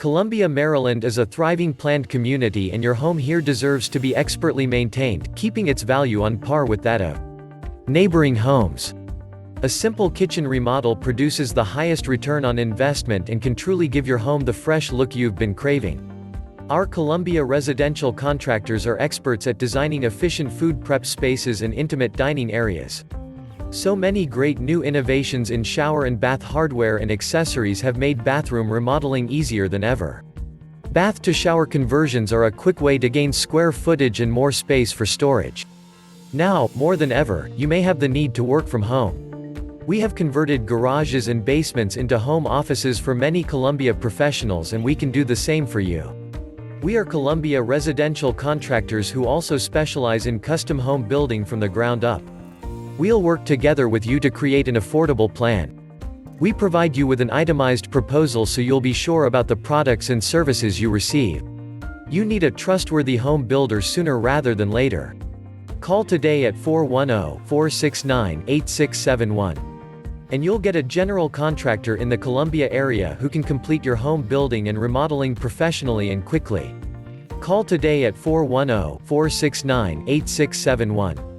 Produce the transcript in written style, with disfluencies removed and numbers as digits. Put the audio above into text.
Columbia, Maryland is a thriving planned community, and your home here deserves to be expertly maintained, keeping its value on par with that of neighboring homes. A simple kitchen remodel produces the highest return on investment and can truly give your home the fresh look you've been craving. Our Columbia residential contractors are experts at designing efficient food prep spaces and intimate dining areas. So many great new innovations in shower and bath hardware and accessories have made bathroom remodeling easier than ever. Bath-to-shower conversions are a quick way to gain square footage and more space for storage. Now, more than ever, you may have the need to work from home. We have converted garages and basements into home offices for many Columbia professionals, and we can do the same for you. We are Columbia residential contractors who also specialize in custom home building from the ground up. We'll work together with you to create an affordable plan. We provide you with an itemized proposal so you'll be sure about the products and services you receive. You need a trustworthy home builder sooner rather than later. Call today at 410-469-8671. And you'll get a general contractor in the Columbia area who can complete your home building and remodeling professionally and quickly. Call today at 410-469-8671.